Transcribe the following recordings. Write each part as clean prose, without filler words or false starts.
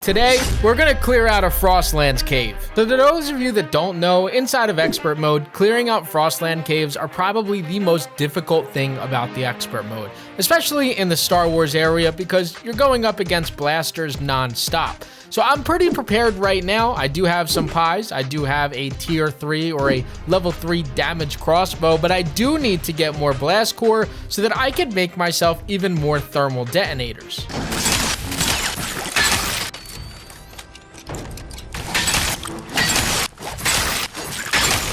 Today, we're gonna clear out a Frostlands cave. So to those of you that don't know, inside of expert mode, clearing out Frostland caves are probably the most difficult thing about the expert mode, especially in the Star Wars area because you're going up against blasters non-stop. So I'm pretty prepared right now. I do have some pies. I do have a tier 3 or a level 3 damage crossbow, but I do need to get more blast core so that I can make myself even more thermal detonators.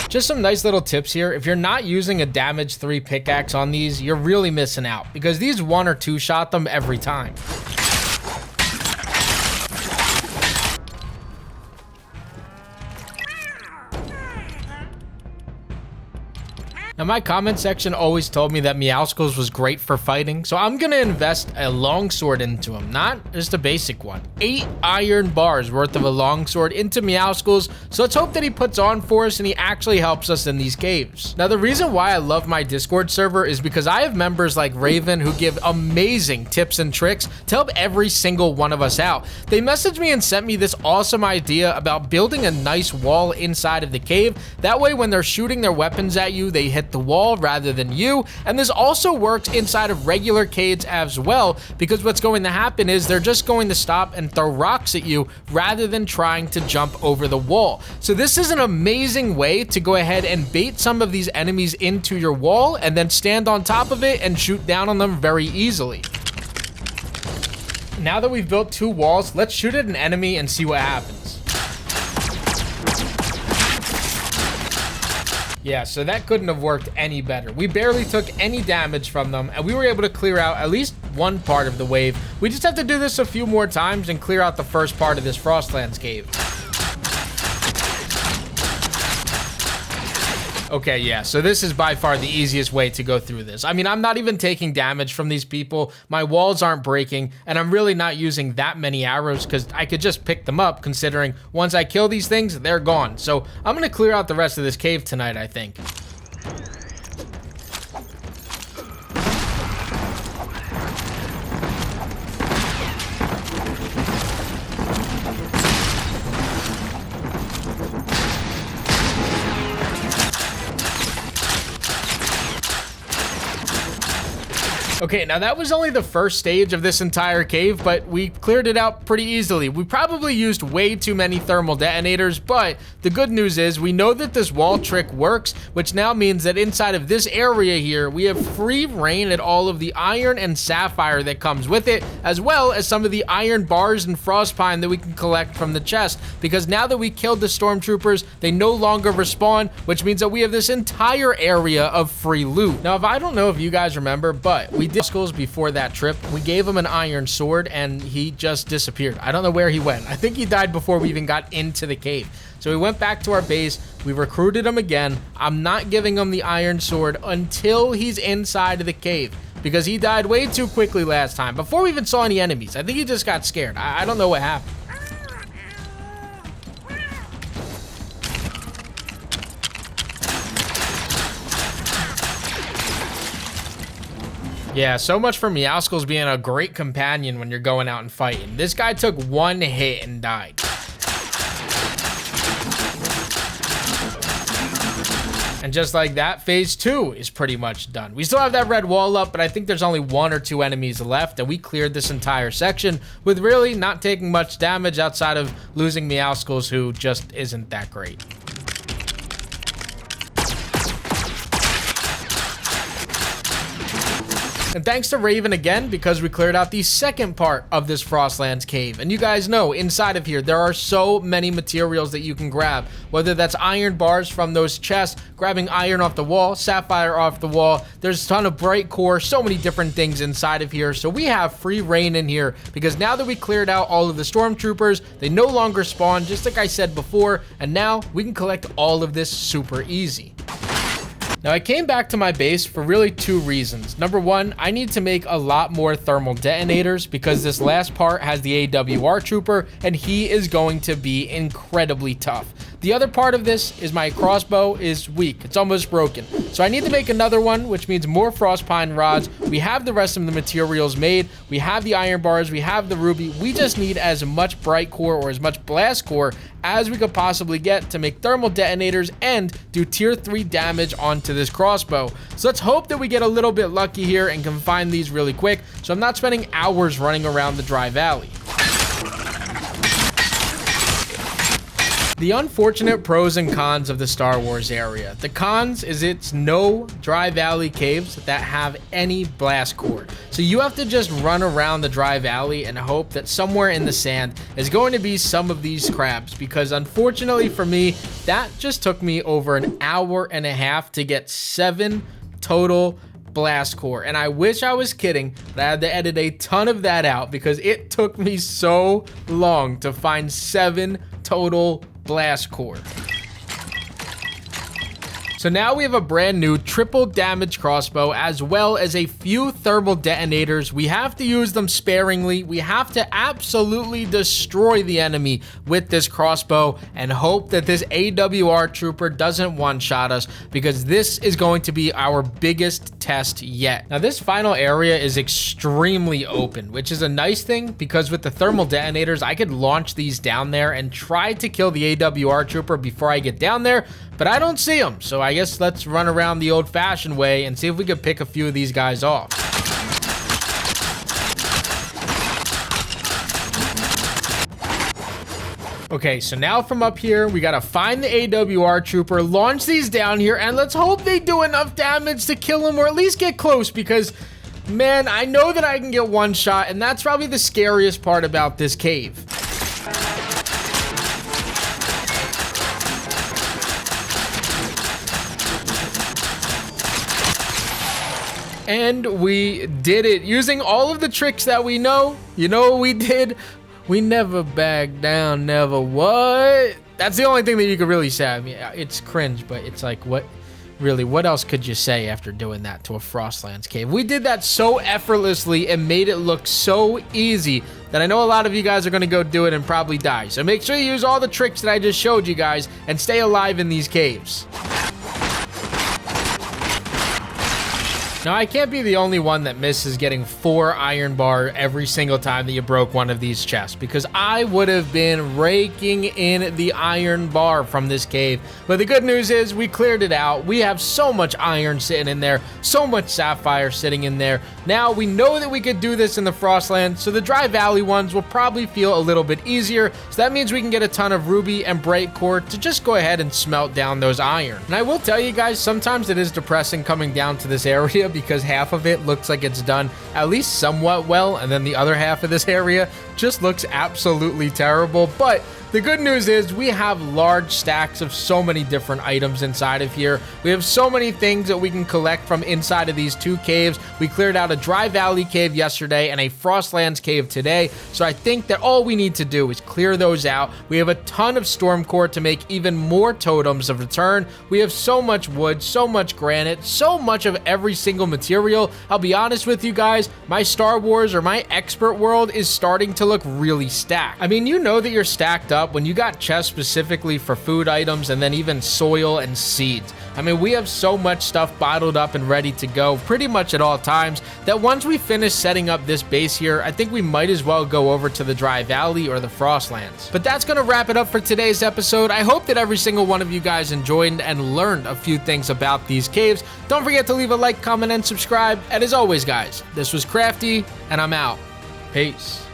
Just some nice little tips here. If you're not using a damage 3 pickaxe on these, you're really missing out because these 1 or 2 shot them every time. Now, my comment section always told me that Meowscles was great for fighting, so I'm gonna invest a longsword into him, not just a basic one. 8 iron bars worth of a longsword into Meowscles, so let's hope that he puts on for us and he actually helps us in these caves. Now, the reason why I love my Discord server is because I have members like Raven who give amazing tips and tricks to help every single one of us out. They messaged me and sent me this awesome idea about building a nice wall inside of the cave. That way, when they're shooting their weapons at you, they hit the wall rather than you. And this also works inside of regular caves as well, because what's going to happen is they're just going to stop and throw rocks at you rather than trying to jump over the wall. So this is an amazing way to go ahead and bait some of these enemies into your wall and then stand on top of it and shoot down on them very easily. Now that we've built 2 walls, let's shoot at an enemy and see what happens. Yeah, so that couldn't have worked any better. We barely took any damage from them, and we were able to clear out at least one part of the wave. We just have to do this a few more times and clear out the first part of this Frostlands cave. Okay, yeah, so this is by far the easiest way to go through this. I mean, I'm not even taking damage from these people. My walls aren't breaking, and I'm really not using that many arrows because I could just pick them up, considering once I kill these things, they're gone. So I'm gonna clear out the rest of this cave tonight, I think. Okay, now that was only the first stage of this entire cave, but we cleared it out pretty easily. We probably used way too many thermal detonators, but the good news is we know that this wall trick works, which now means that inside of this area here, we have free reign at all of the iron and sapphire that comes with it, as well as some of the iron bars and frostpine that we can collect from the chest, because now that we killed the stormtroopers, they no longer respawn, which means that we have this entire area of free loot. Now, I don't know if you guys remember, but we did schools before that trip. We gave him an iron sword and he just disappeared. I don't know where he went. I think he died before we even got into the cave. So we went back to our base. We recruited him again. I'm not giving him the iron sword until he's inside of the cave because he died way too quickly last time before we even saw any enemies. I think he just got scared. I don't know what happened. Yeah, so much for Meowscles being a great companion when you're going out and fighting. This guy took 1 hit and died. And just like that, phase 2 is pretty much done. We still have that red wall up, but I think there's only 1 or 2 enemies left, and we cleared this entire section with really not taking much damage outside of losing Meowscles, who just isn't that great. And thanks to Raven again, because we cleared out the second part of this Frostlands cave. And you guys know, inside of here, there are so many materials that you can grab. Whether that's iron bars from those chests, grabbing iron off the wall, sapphire off the wall. There's a ton of bright core, so many different things inside of here. So we have free reign in here, because now that we cleared out all of the stormtroopers, they no longer spawn, just like I said before. And now we can collect all of this super easy. Now, I came back to my base for really 2 reasons. Number 1, I need to make a lot more thermal detonators because this last part has the AWR trooper and he is going to be incredibly tough. The other part of this is my crossbow is weak. It's almost broken. So I need to make another one, which means more frost pine rods. We have the rest of the materials made. We have the iron bars. We have the ruby. We just need as much bright core or as much blast core as we could possibly get to make thermal detonators and do tier 3 damage onto this crossbow. So let's hope that we get a little bit lucky here and can find these really quick, so I'm not spending hours running around the dry valley. The unfortunate pros and cons of the Star Wars area. The cons is it's no dry valley caves that have any blast core. So you have to just run around the dry valley and hope that somewhere in the sand is going to be some of these crabs, because unfortunately for me, that just took me over an hour and a half to get 7 total blast core. And I wish I was kidding, but I had to edit a ton of that out because it took me so long to find 7 total blast core. So now we have a brand new triple damage crossbow as well as a few thermal detonators. We have to use them sparingly. We have to absolutely destroy the enemy with this crossbow and hope that this AWR trooper doesn't one-shot us, because this is going to be our biggest test yet. Now this final area is extremely open, which is a nice thing because with the thermal detonators, I could launch these down there and try to kill the AWR trooper before I get down there, but I don't see him. So I guess let's run around the old-fashioned way and see if we can pick a few of these guys off. Okay, so now from up here, we gotta find the AWR trooper, launch these down here, and let's hope they do enough damage to kill him or at least get close, because man, I know that I can get one shot, and that's probably the scariest part about this cave. And we did it using all of the tricks that we know. You know what we did? We never backed down, never what? That's the only thing that you could really say. I mean, it's cringe, but it's like, what? Really, what else could you say after doing that to a Frostlands cave? We did that so effortlessly and made it look so easy that I know a lot of you guys are gonna go do it and probably die. So make sure you use all the tricks that I just showed you guys and stay alive in these caves. Now, I can't be the only one that misses getting 4 iron bar every single time that you broke one of these chests, because I would have been raking in the iron bar from this cave. But the good news is we cleared it out. We have so much iron sitting in there, so much sapphire sitting in there. Now, we know that we could do this in the Frostland, so the Dry Valley ones will probably feel a little bit easier. So that means we can get a ton of ruby and bright core to just go ahead and smelt down those iron. And I will tell you guys, sometimes it is depressing coming down to this area, because half of it looks like it's done at least somewhat well, and then the other half of this area just looks absolutely terrible. But the good news is we have large stacks of so many different items inside of here. We have so many things that we can collect from inside of these 2 caves. We cleared out a Dry Valley cave yesterday and a Frostlands cave today. So I think that all we need to do is clear those out. We have a ton of storm core to make even more totems of return. We have so much wood, so much granite, so much of every single material. I'll be honest with you guys, my Star Wars or my expert world is starting to look really stacked. I mean, you know that you're stacked up when you got chests specifically for food items and then even soil and seeds. I mean, we have so much stuff bottled up and ready to go pretty much at all times that once we finish setting up this base here, I think we might as well go over to the Dry Valley or the Frostlands. But that's gonna wrap it up for today's episode. I hope that every single one of you guys enjoyed and learned a few things about these caves. Don't forget to leave a like, comment, and subscribe. And as always, guys, this was Crafty, and I'm out. Peace.